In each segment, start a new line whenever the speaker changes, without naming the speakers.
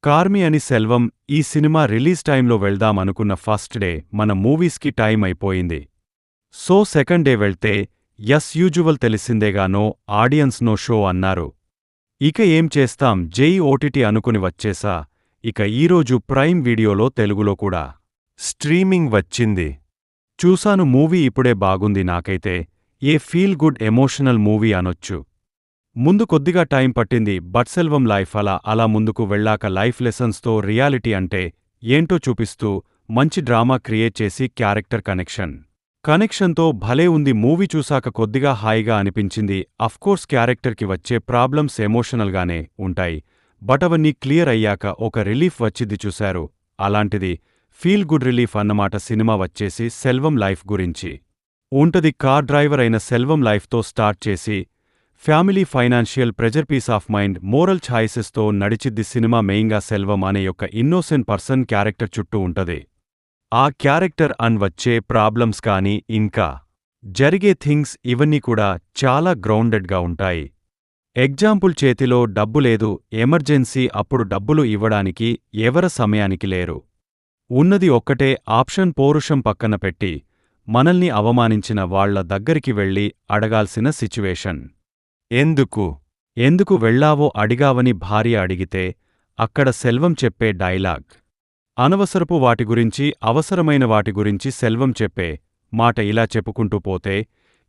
కార్మి అని సెల్వం ఈ సినిమా రిలీజ్ టైంలో వెళ్దాం అనుకున్న ఫస్ట్ డే మన మూవీస్కి టైం అయిపోయింది. సో సెకండ్ డే వెళ్తే యస్ యూజువల్ తెలిసిందేగా నో ఆడియన్స్ నో షో అన్నారు. ఇక ఏం చేస్తాం జై ఓటీటీ అనుకుని వచ్చేసా. ఇక ఈరోజు ప్రైమ్ వీడియోలో తెలుగులో కూడా స్ట్రీమింగ్ వచ్చింది. చూసాను మూవీ ఇప్పుడే బాగుంది. నాకైతే ఏ ఫీల్ గుడ్ ఎమోషనల్ మూవీ అనొచ్చు. ముందు కొద్దిగా టైం పట్టింది బట్ సెల్వం లైఫ్ అలా ముందుకు వెళ్ళాక లైఫ్ లెసన్స్తో రియాలిటీ అంటే ఏంటో చూపిస్తూ మంచి డ్రామా క్రియేట్ చేసి క్యారెక్టర్ కనెక్షన్తో భలే ఉంది. మూవీ చూసాక కొద్దిగా హాయిగా అనిపించింది. అఫ్కోర్స్ క్యారెక్టర్కి వచ్చే ప్రాబ్లమ్స్ ఎమోషనల్గానే ఉంటాయి, బట్ అవన్నీ క్లియర్ అయ్యాక ఒక రిలీఫ్ వచ్చింది. చూశారు, అలాంటిది ఫీల్ గుడ్ రిలీఫ్ అన్నమాట. సినిమా వచ్చేసి సెల్వం లైఫ్ గురించి ఉంటది. కార్ డ్రైవర్ అయిన సెల్వం లైఫ్తో స్టార్ట్ చేసి family, financial pressure, peace of mind, moral ఛాయిసెస్తో నడిచిద్ది సినిమా. మెయిన్గా సెల్వం అనే యొక్క ఇన్నోసెంట్ పర్సన్ క్యారెక్టర్ చుట్టూ ఉంటది. ఆ క్యారెక్టర్ వచ్చే ప్రాబ్లమ్స్ కానీ ఇంకా జరిగే థింగ్స్ ఇవన్నీ కూడా చాలా గ్రౌండెడ్గా ఉంటాయి. ఎగ్జాంపుల్ చేతిలో డబ్బు లేదు, ఎమర్జెన్సీ, అప్పుడు డబ్బులు ఇవ్వడానికి ఎవర సమయానికి లేరు. ఉన్నది ఒక్కటే ఆప్షన్, పౌరుషం పక్కన పెట్టి మనల్ని అవమానించిన వాళ్ల దగ్గరికి వెళ్ళి అడగాల్సిన సిచ్యువేషన్. ఎందుకు వెళ్ళావో అడిగావని భార్య అడిగితే అక్కడ సెల్వం చెప్పే డైలాగ్. అనవసరపు వాటి గురించి, అవసరమైన వాటి గురించి సెల్వం చెప్పే మాట. ఇలా చెప్పుకుంటూ పోతే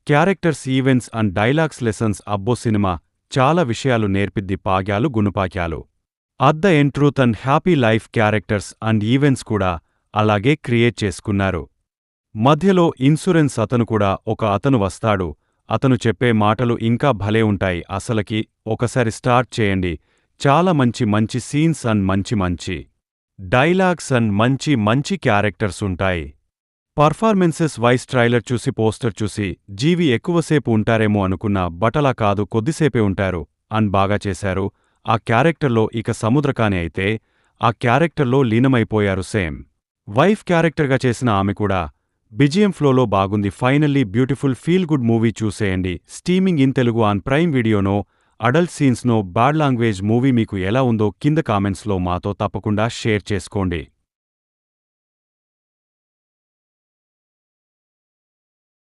characters, events and dialogues, lessons. అబ్బో సినిమా చాలా విషయాలు నేర్పిద్ది. పాగ్యాలు, గుణపాక్యాలు. At the end truth and happy life. Characters and events కూడా అలాగే క్రియేట్ చేసుకున్నారు. మధ్యలో ఇన్సూరెన్స్ అతను కూడా అతను వస్తాడు. అతను చెప్పే మాటలు ఇంకా భలే ఉంటాయి. అసలకి ఒకసారి స్టార్ట్ చేయండి. చాలా మంచి సీన్స్ అండ్ మంచి డైలాగ్స్ అండ్ మంచి క్యారెక్టర్స్ ఉంటాయి. పర్ఫార్మెన్సెస్ వైస్ ట్రైలర్ చూసి, పోస్టర్ చూసి జీవి ఎక్కువసేపు ఉంటారేమో అనుకున్నా, బట్ అలా కాదు, కొద్దిసేపే ఉంటారు అండ్ బాగా చేశారు. ఆ క్యారెక్టర్లో ఇక సముద్రకాని అయితే ఆ క్యారెక్టర్లో లీనమైపోయారు. సేమ్ వైఫ్ క్యారెక్టర్గా చేసిన ఆమె కూడా బిజిఎం ఫ్లోలో బాగుంది. Finally beautiful feel good movie చూసేయండి. Streaming in Telugu on prime వీడియోనో. Adult scenes no, bad language movie. మీకు ఎలా ఉందో కింద కామెంట్స్లో మాతో తప్పకుండా షేర్ చేసుకోండి.